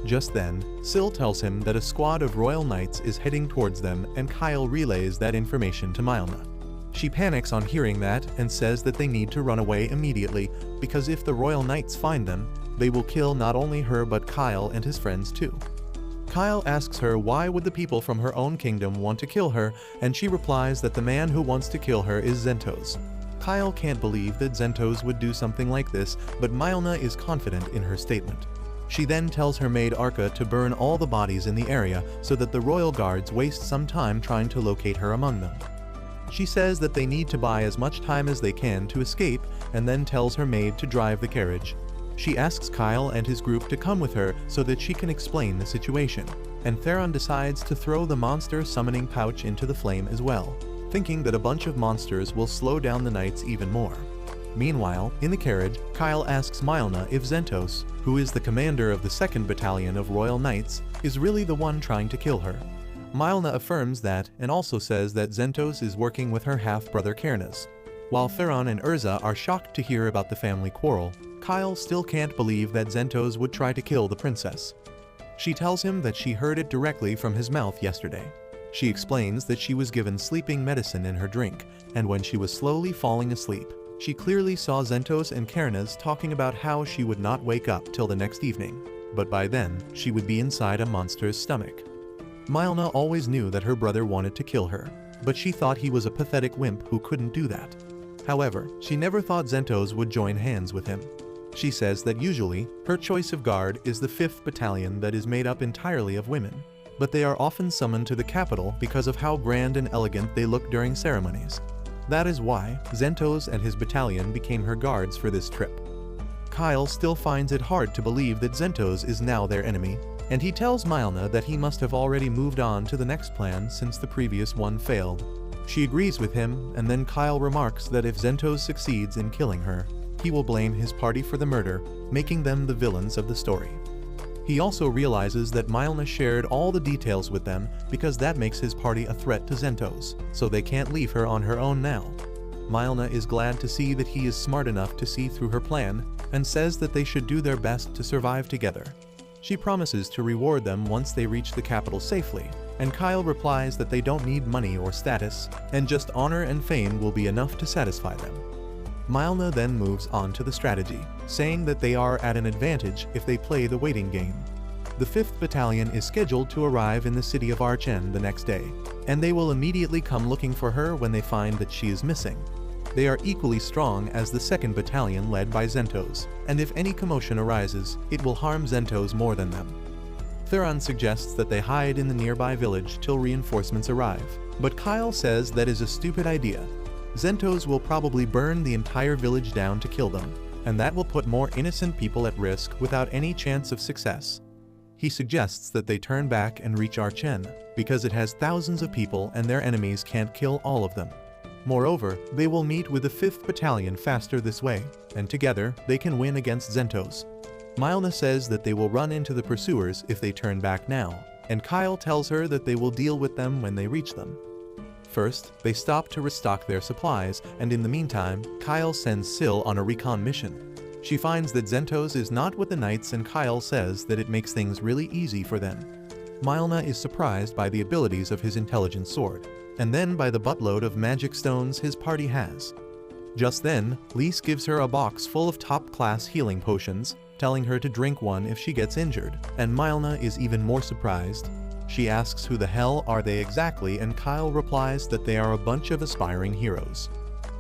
Just then, Syl tells him that a squad of royal knights is heading towards them, and Kyle relays that information to Mylna. She panics on hearing that and says that they need to run away immediately, because if the royal knights find them, they will kill not only her but Kyle and his friends too. Kyle asks her why would the people from her own kingdom want to kill her, and she replies that the man who wants to kill her is Zentos. Kyle can't believe that Zentos would do something like this, but Mylna is confident in her statement. She then tells her maid Arca to burn all the bodies in the area so that the royal guards waste some time trying to locate her among them. She says that they need to buy as much time as they can to escape, and then tells her maid to drive the carriage. She asks Kyle and his group to come with her so that she can explain the situation, and Theron decides to throw the monster summoning pouch into the flame as well, thinking that a bunch of monsters will slow down the knights even more. Meanwhile, in the carriage, Kyle asks Mylna if Zentos, who is the commander of the 2nd Battalion of Royal Knights, is really the one trying to kill her. Mylna affirms that, and also says that Zentos is working with her half-brother Cairnus. While Theron and Urza are shocked to hear about the family quarrel, Kyle still can't believe that Zentos would try to kill the princess. She tells him that she heard it directly from his mouth yesterday. She explains that she was given sleeping medicine in her drink, and when she was slowly falling asleep, she clearly saw Zentos and Cairnus talking about how she would not wake up till the next evening, but by then, she would be inside a monster's stomach. Mylna always knew that her brother wanted to kill her, but she thought he was a pathetic wimp who couldn't do that. However, she never thought Zentos would join hands with him. She says that usually, her choice of guard is the 5th Battalion that is made up entirely of women, but they are often summoned to the capital because of how grand and elegant they look during ceremonies. That is why Zentos and his battalion became her guards for this trip. Kyle still finds it hard to believe that Zentos is now their enemy, and he tells Mylna that he must have already moved on to the next plan since the previous one failed. She agrees with him, and then Kyle remarks that if Zentos succeeds in killing her, he will blame his party for the murder, making them the villains of the story. He also realizes that Mylna shared all the details with them because that makes his party a threat to Zentos, so they can't leave her on her own now. Mylna is glad to see that he is smart enough to see through her plan, and says that they should do their best to survive together. She promises to reward them once they reach the capital safely, and Kyle replies that they don't need money or status, and just honor and fame will be enough to satisfy them. Mylna then moves on to the strategy, saying that they are at an advantage if they play the waiting game. The 5th Battalion is scheduled to arrive in the city of Archen the next day, and they will immediately come looking for her when they find that she is missing. They are equally strong as the 2nd Battalion led by Zentos, and if any commotion arises, it will harm Zentos more than them. Theron suggests that they hide in the nearby village till reinforcements arrive, but Kyle says that is a stupid idea. Zentos will probably burn the entire village down to kill them, and that will put more innocent people at risk without any chance of success. He suggests that they turn back and reach Archen, because it has thousands of people and their enemies can't kill all of them. Moreover, they will meet with the 5th Battalion faster this way, and together they can win against Zentos. Mylna says that they will run into the pursuers if they turn back now, and Kyle tells her that they will deal with them when they reach them. First, they stop to restock their supplies, and in the meantime, Kyle sends Syl on a recon mission. She finds that Zentos is not with the knights, and Kyle says that it makes things really easy for them. Mylna is surprised by the abilities of his intelligent sword, and then by the buttload of magic stones his party has. Just then, Lise gives her a box full of top-class healing potions, telling her to drink one if she gets injured, and Mylna is even more surprised. She asks who the hell are they exactly, and Kyle replies that they are a bunch of aspiring heroes.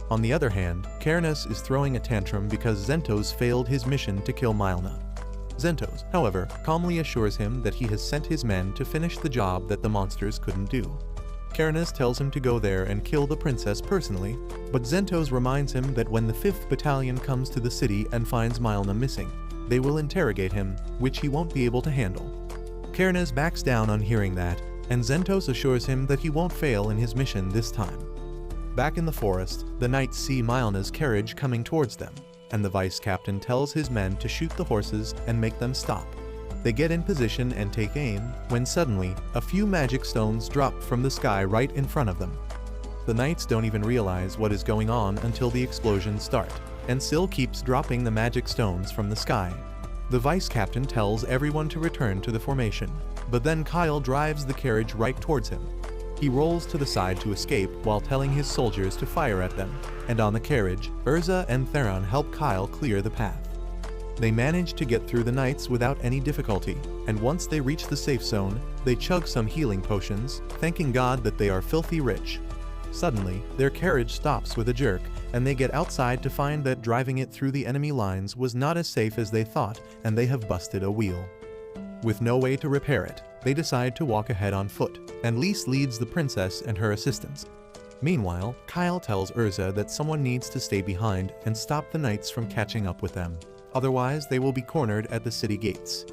On the other hand, Cairns is throwing a tantrum because Zentos failed his mission to kill Mylna. Zentos, however, calmly assures him that he has sent his men to finish the job that the monsters couldn't do. Cairns tells him to go there and kill the princess personally, but Zentos reminds him that when the 5th Battalion comes to the city and finds Mylna missing, they will interrogate him, which he won't be able to handle. Cairns backs down on hearing that, and Zentos assures him that he won't fail in his mission this time. Back in the forest, the knights see Mylna's carriage coming towards them, and the vice captain tells his men to shoot the horses and make them stop. They get in position and take aim, when suddenly, a few magic stones drop from the sky right in front of them. The knights don't even realize what is going on until the explosions start, and Syl keeps dropping the magic stones from the sky. The vice captain tells everyone to return to the formation, but then Kyle drives the carriage right towards him. He rolls to the side to escape while telling his soldiers to fire at them, and on the carriage, Urza and Theron help Kyle clear the path. They manage to get through the knights without any difficulty, and once they reach the safe zone, they chug some healing potions, thanking God that they are filthy rich. Suddenly, their carriage stops with a jerk, and they get outside to find that driving it through the enemy lines was not as safe as they thought, and they have busted a wheel. With no way to repair it, they decide to walk ahead on foot, and Lise leads the princess and her assistants. Meanwhile, Kyle tells Urza that someone needs to stay behind and stop the knights from catching up with them. Otherwise, they will be cornered at the city gates.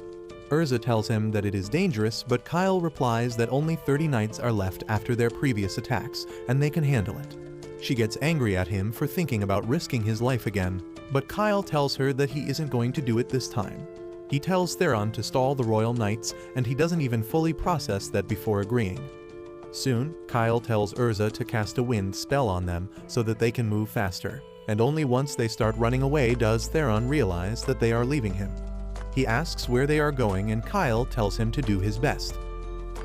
Urza tells him that it is dangerous, but Kyle replies that only 30 knights are left after their previous attacks, and they can handle it. She gets angry at him for thinking about risking his life again, but Kyle tells her that he isn't going to do it this time. He tells Theron to stall the royal knights, and he doesn't even fully process that before agreeing. Soon, Kyle tells Urza to cast a wind spell on them so that they can move faster, and only once they start running away does Theron realize that they are leaving him. He asks where they are going, and Kyle tells him to do his best.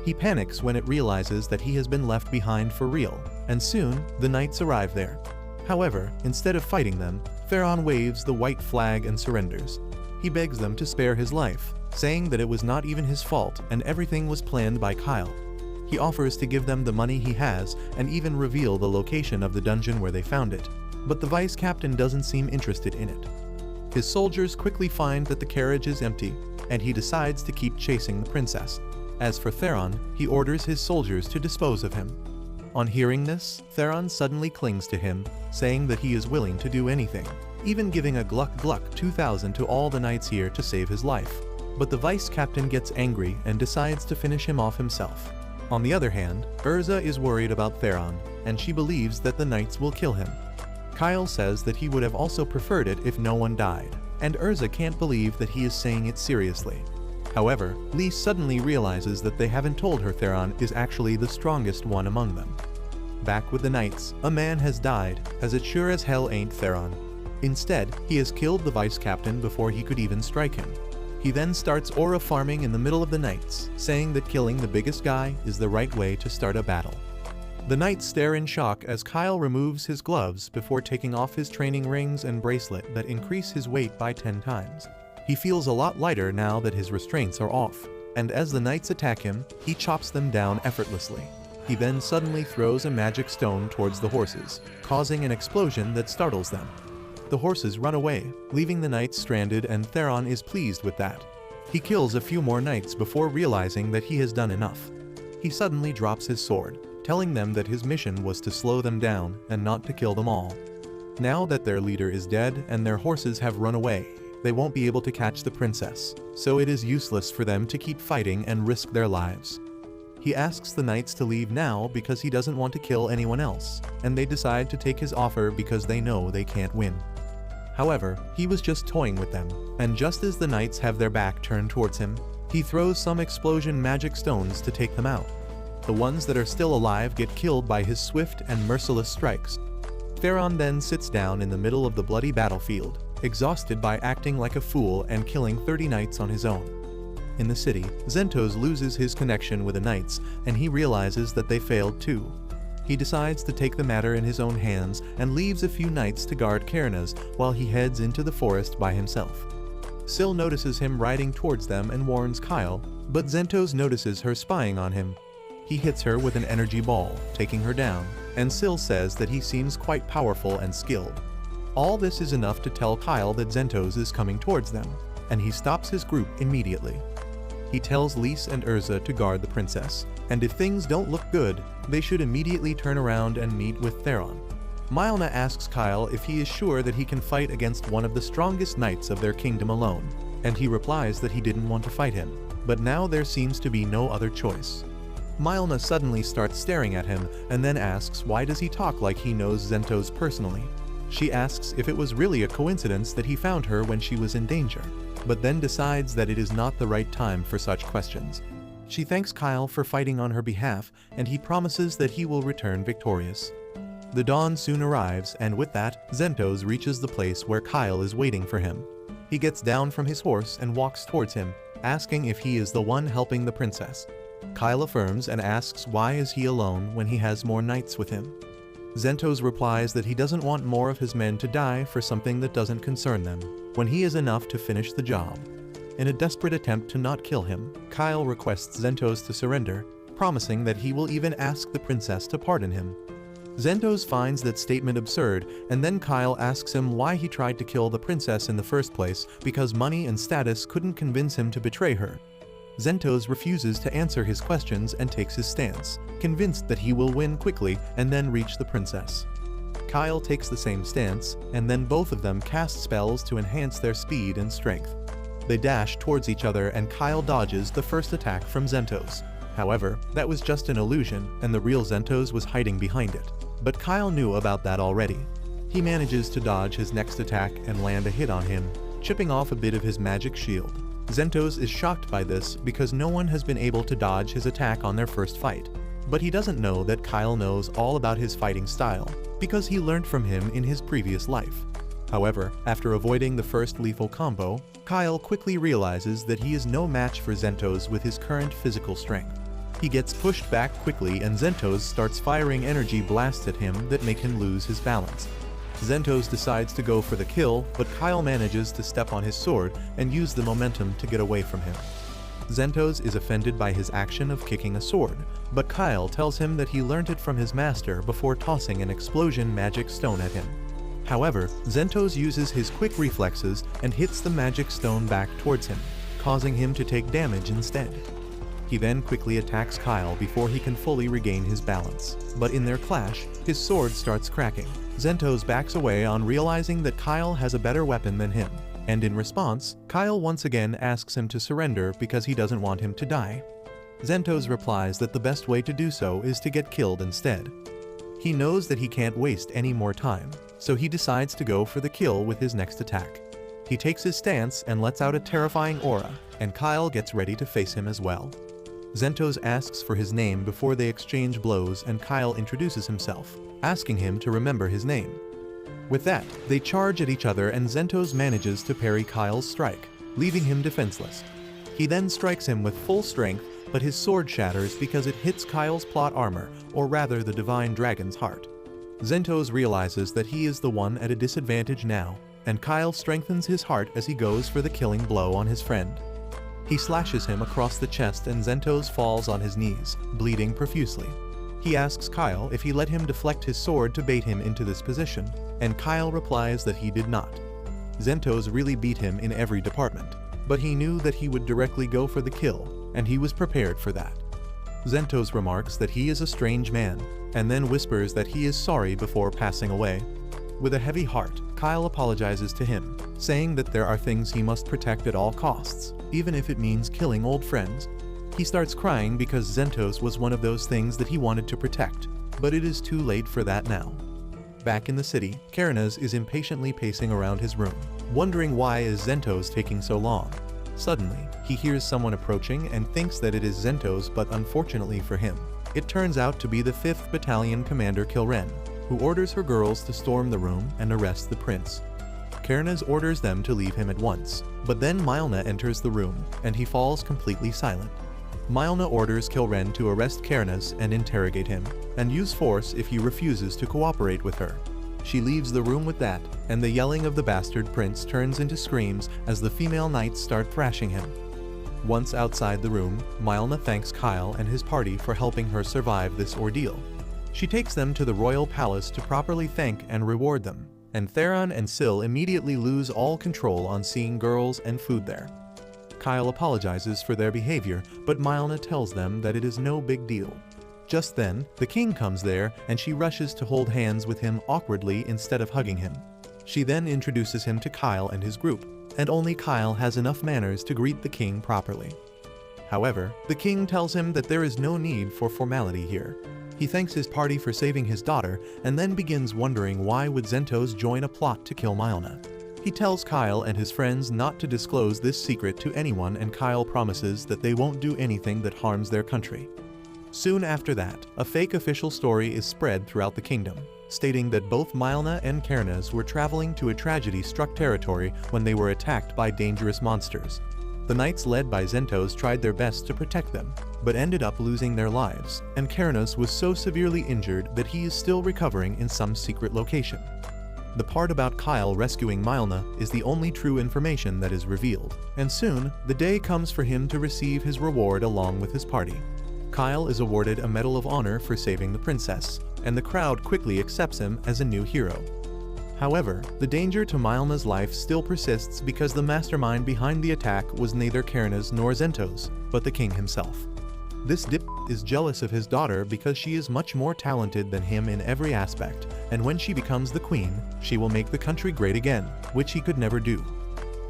He panics when it realizes that he has been left behind for real, and soon the knights arrive there. However, instead of fighting them, Theron waves the white flag and surrenders. He begs them to spare his life, saying that it was not even his fault and everything was planned by Kyle. He offers to give them the money he has and even reveal the location of the dungeon where they found it, but the vice captain doesn't seem interested in it. His soldiers quickly find that the carriage is empty, and he decides to keep chasing the princess. As for Theron, he orders his soldiers to dispose of him. On hearing this, Theron suddenly clings to him, saying that he is willing to do anything, even giving a Gluck Gluck 2000 to all the knights here to save his life. But the vice captain gets angry and decides to finish him off himself. On the other hand, Urza is worried about Theron, and she believes that the knights will kill him. Kyle says that he would have also preferred it if no one died, and Urza can't believe that he is saying it seriously. However, Lise suddenly realizes that they haven't told her Theron is actually the strongest one among them. Back with the knights, a man has died, as it sure as hell ain't Theron. Instead, he has killed the vice captain before he could even strike him. He then starts aura farming in the middle of the knights, saying that killing the biggest guy is the right way to start a battle. The knights stare in shock as Kyle removes his gloves before taking off his training rings and bracelet that increase his weight by 10 times. He feels a lot lighter now that his restraints are off, and as the knights attack him, he chops them down effortlessly. He then suddenly throws a magic stone towards the horses, causing an explosion that startles them. The horses run away, leaving the knights stranded, and Theron is pleased with that. He kills a few more knights before realizing that he has done enough. He suddenly drops his sword, telling them that his mission was to slow them down and not to kill them all. Now that their leader is dead and their horses have run away, they won't be able to catch the princess, so it is useless for them to keep fighting and risk their lives. He asks the knights to leave now because he doesn't want to kill anyone else, and they decide to take his offer because they know they can't win. However, he was just toying with them, and just as the knights have their back turned towards him, He throws some explosion magic stones to take them out. The ones that are still alive get killed by his swift and merciless strikes. Theron then sits down in the middle of the bloody battlefield, exhausted by acting like a fool and killing 30 knights on his own. In the city, Zentos loses his connection with the knights, and he realizes that they failed too. He decides to take the matter in his own hands and leaves a few knights to guard Cairnas while he heads into the forest by himself. Syl notices him riding towards them and warns Kyle, but Zentos notices her spying on him. He hits her with an energy ball, taking her down, and Syl says that he seems quite powerful and skilled. All this is enough to tell Kyle that Zentos is coming towards them, and he stops his group immediately. He tells Lys and Urza to guard the princess, and if things don't look good, they should immediately turn around and meet with Theron. Mylna asks Kyle if he is sure that he can fight against one of the strongest knights of their kingdom alone, and he replies that he didn't want to fight him, but now there seems to be no other choice. Mylna suddenly starts staring at him and then asks why does he talk like he knows Zentos personally. She asks if it was really a coincidence that he found her when she was in danger, but then decides that it is not the right time for such questions. She thanks Kyle for fighting on her behalf, and he promises that he will return victorious. The dawn soon arrives, and with that, Zentos reaches the place where Kyle is waiting for him. He gets down from his horse and walks towards him, asking if he is the one helping the princess. Kyle affirms and asks why is he alone when he has more knights with him. Zentos replies that he doesn't want more of his men to die for something that doesn't concern them, when he is enough to finish the job. In a desperate attempt to not kill him, Kyle requests Zentos to surrender, promising that he will even ask the princess to pardon him. Zentos finds that statement absurd, and then Kyle asks him why he tried to kill the princess in the first place because money and status couldn't convince him to betray her. Zentos refuses to answer his questions and takes his stance, convinced that he will win quickly and then reach the princess. Kyle takes the same stance, and then both of them cast spells to enhance their speed and strength. They dash towards each other and Kyle dodges the first attack from Zentos. However, that was just an illusion, and the real Zentos was hiding behind it. But Kyle knew about that already. He manages to dodge his next attack and land a hit on him, chipping off a bit of his magic shield. Zentos is shocked by this because no one has been able to dodge his attack on their first fight. But he doesn't know that Kyle knows all about his fighting style, because he learned from him in his previous life. However, after avoiding the first lethal combo, Kyle quickly realizes that he is no match for Zentos with his current physical strength. He gets pushed back quickly and Zentos starts firing energy blasts at him that make him lose his balance. Zentos decides to go for the kill, but Kyle manages to step on his sword and use the momentum to get away from him. Zentos is offended by his action of kicking a sword, but Kyle tells him that he learned it from his master before tossing an explosion magic stone at him. However, Zentos uses his quick reflexes and hits the magic stone back towards him, causing him to take damage instead. He then quickly attacks Kyle before he can fully regain his balance, but in their clash, his sword starts cracking. Zentos backs away on realizing that Kyle has a better weapon than him, and in response, Kyle once again asks him to surrender because he doesn't want him to die. Zentos replies that the best way to do so is to get killed instead. He knows that he can't waste any more time, so he decides to go for the kill with his next attack. He takes his stance and lets out a terrifying aura, and Kyle gets ready to face him as well. Zentos asks for his name before they exchange blows, and Kyle introduces himself, asking him to remember his name. With that, they charge at each other and Zentos manages to parry Kyle's strike, leaving him defenseless. He then strikes him with full strength, but his sword shatters because it hits Kyle's plot armor, or rather the divine dragon's heart. Zentos realizes that he is the one at a disadvantage now, and Kyle strengthens his heart as he goes for the killing blow on his friend. He slashes him across the chest and Zentos falls on his knees, bleeding profusely. He asks Kyle if he let him deflect his sword to bait him into this position, and Kyle replies that he did not. Zentos really beat him in every department, but he knew that he would directly go for the kill, and he was prepared for that. Zentos remarks that he is a strange man, and then whispers that he is sorry before passing away. With a heavy heart, Kyle apologizes to him, saying that there are things he must protect at all costs, even if it means killing old friends. He starts crying because Zentos was one of those things that he wanted to protect, but it is too late for that now. Back in the city, Cairnas is impatiently pacing around his room, wondering why is Zentos taking so long. Suddenly, he hears someone approaching and thinks that it is Zentos, but unfortunately for him, it turns out to be the 5th Battalion Commander Kilren, who orders her girls to storm the room and arrest the prince. Karenas orders them to leave him at once, but then Mylna enters the room, and he falls completely silent. Mylna orders Kilren to arrest Karenas and interrogate him, and use force if he refuses to cooperate with her. She leaves the room with that, and the yelling of the bastard prince turns into screams as the female knights start thrashing him. Once outside the room, Mylna thanks Kyle and his party for helping her survive this ordeal. She takes them to the royal palace to properly thank and reward them, and Theron and Syl immediately lose all control on seeing girls and food there. Kyle apologizes for their behavior, but Mylna tells them that it is no big deal. Just then, the king comes there and she rushes to hold hands with him awkwardly instead of hugging him. She then introduces him to Kyle and his group, and only Kyle has enough manners to greet the king properly. However, the king tells him that there is no need for formality here. He thanks his party for saving his daughter and then begins wondering why would Zentos join a plot to kill Mylna. He tells Kyle and his friends not to disclose this secret to anyone, and Kyle promises that they won't do anything that harms their country. Soon after that, a fake official story is spread throughout the kingdom, stating that both Mylna and Karenas were traveling to a tragedy-struck territory when they were attacked by dangerous monsters. The knights led by Zentos tried their best to protect them, but ended up losing their lives, and Karenas was so severely injured that he is still recovering in some secret location. The part about Kyle rescuing Mylna is the only true information that is revealed, and soon, the day comes for him to receive his reward along with his party. Kyle is awarded a Medal of Honor for saving the princess, and the crowd quickly accepts him as a new hero. However, the danger to Mylna's life still persists because the mastermind behind the attack was neither Karenas nor Zentos, but the king himself. This dip is jealous of his daughter because she is much more talented than him in every aspect, and when she becomes the queen, she will make the country great again, which he could never do.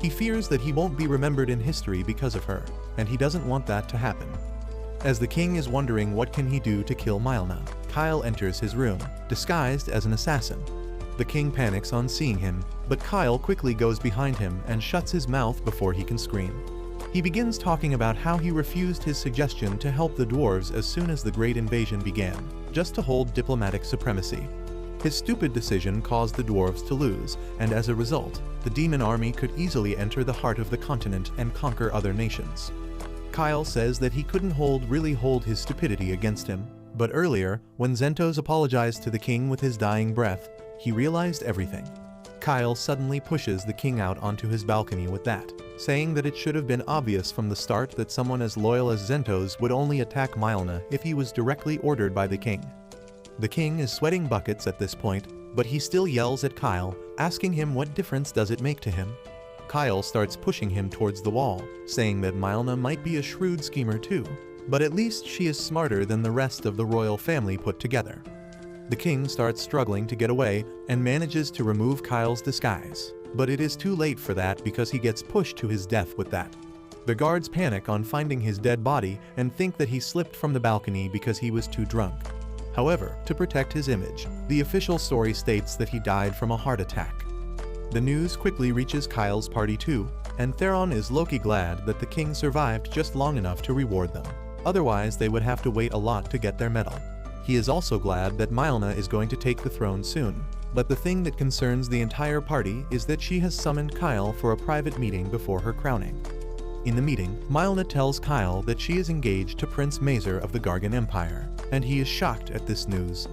He fears that he won't be remembered in history because of her, and he doesn't want that to happen. As the king is wondering what can he do to kill Mylna, Kyle enters his room, disguised as an assassin. The king panics on seeing him, but Kyle quickly goes behind him and shuts his mouth before he can scream. He begins talking about how he refused his suggestion to help the dwarves as soon as the Great Invasion began, just to hold diplomatic supremacy. His stupid decision caused the dwarves to lose, and as a result, the demon army could easily enter the heart of the continent and conquer other nations. Kyle says that he couldn't really hold his stupidity against him, but earlier, when Zentos apologized to the king with his dying breath, he realized everything. Kyle suddenly pushes the king out onto his balcony with that, saying that it should have been obvious from the start that someone as loyal as Zentos would only attack Mylna if he was directly ordered by the king. The king is sweating buckets at this point, but he still yells at Kyle, asking him what difference does it make to him. Kyle starts pushing him towards the wall, saying that Mylna might be a shrewd schemer too, but at least she is smarter than the rest of the royal family put together. The king starts struggling to get away and manages to remove Kyle's disguise, but it is too late for that because he gets pushed to his death with that. The guards panic on finding his dead body and think that he slipped from the balcony because he was too drunk. However, to protect his image, the official story states that he died from a heart attack. The news quickly reaches Kyle's party too, and Theron is low-key glad that the king survived just long enough to reward them. Otherwise, they would have to wait a lot to get their medal. He is also glad that Mylna is going to take the throne soon, but the thing that concerns the entire party is that she has summoned Kyle for a private meeting before her crowning. In the meeting, Mylna tells Kyle that she is engaged to Prince Mazer of the Gargan Empire, and he is shocked at this news.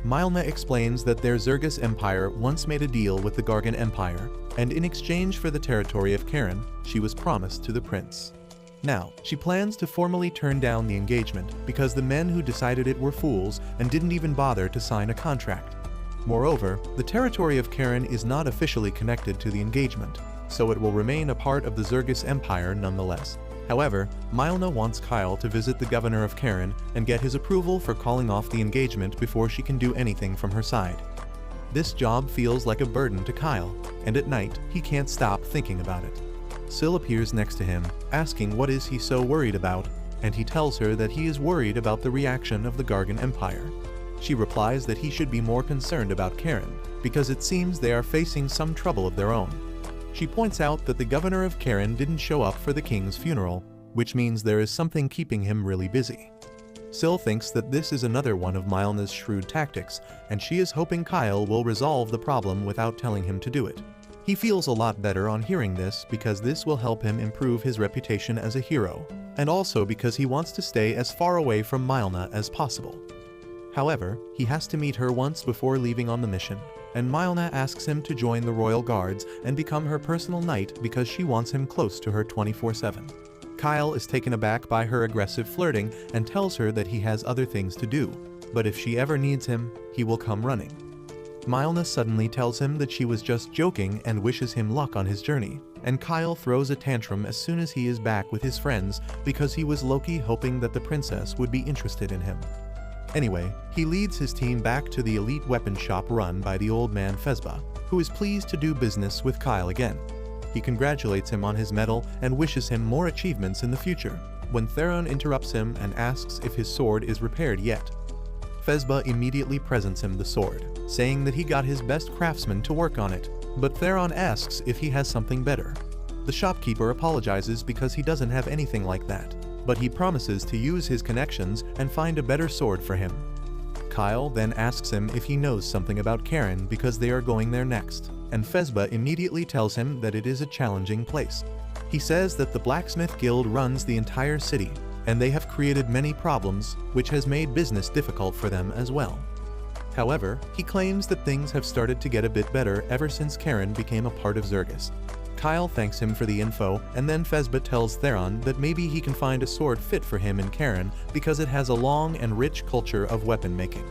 Mylna explains that their Zergus Empire once made a deal with the Gargan Empire, and in exchange for the territory of Karen, she was promised to the prince. Now, she plans to formally turn down the engagement because the men who decided it were fools and didn't even bother to sign a contract. Moreover, the territory of Karen is not officially connected to the engagement, so it will remain a part of the Zergus Empire nonetheless. However, Mylna wants Kyle to visit the governor of Karen and get his approval for calling off the engagement before she can do anything from her side. This job feels like a burden to Kyle, and at night, he can't stop thinking about it. Syl appears next to him, asking what is he so worried about, and he tells her that he is worried about the reaction of the Gargan Empire. She replies that he should be more concerned about Karen, because it seems they are facing some trouble of their own. She points out that the governor of Karen didn't show up for the king's funeral, which means there is something keeping him really busy. Syl thinks that this is another one of Mylna's shrewd tactics, and she is hoping Kyle will resolve the problem without telling him to do it. He feels a lot better on hearing this because this will help him improve his reputation as a hero, and also because he wants to stay as far away from Mylna as possible. However, he has to meet her once before leaving on the mission, and Mylna asks him to join the royal guards and become her personal knight because she wants him close to her 24/7. Kyle is taken aback by her aggressive flirting and tells her that he has other things to do, but if she ever needs him, he will come running. Mylna suddenly tells him that she was just joking and wishes him luck on his journey, and Kyle throws a tantrum as soon as he is back with his friends because he was low-key hoping that the princess would be interested in him. Anyway, he leads his team back to the elite weapon shop run by the old man Fezba, who is pleased to do business with Kyle again. He congratulates him on his medal and wishes him more achievements in the future, when Theron interrupts him and asks if his sword is repaired yet. Fezba immediately presents him the sword, saying that he got his best craftsman to work on it, but Theron asks if he has something better. The shopkeeper apologizes because he doesn't have anything like that, but he promises to use his connections and find a better sword for him. Kyle then asks him if he knows something about Karen because they are going there next, and Fezba immediately tells him that it is a challenging place. He says that the Blacksmith Guild runs the entire city, and they have created many problems, which has made business difficult for them as well. However, he claims that things have started to get a bit better ever since Karen became a part of Zergus. Kyle thanks him for the info, and then Fezba tells Theron that maybe he can find a sword fit for him in Karen because it has a long and rich culture of weapon making.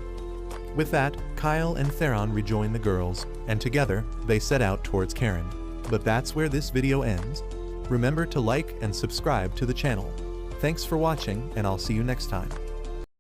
With that, Kyle and Theron rejoin the girls, and together, they set out towards Karen. But that's where this video ends. Remember to like and subscribe to the channel. Thanks for watching, and I'll see you next time.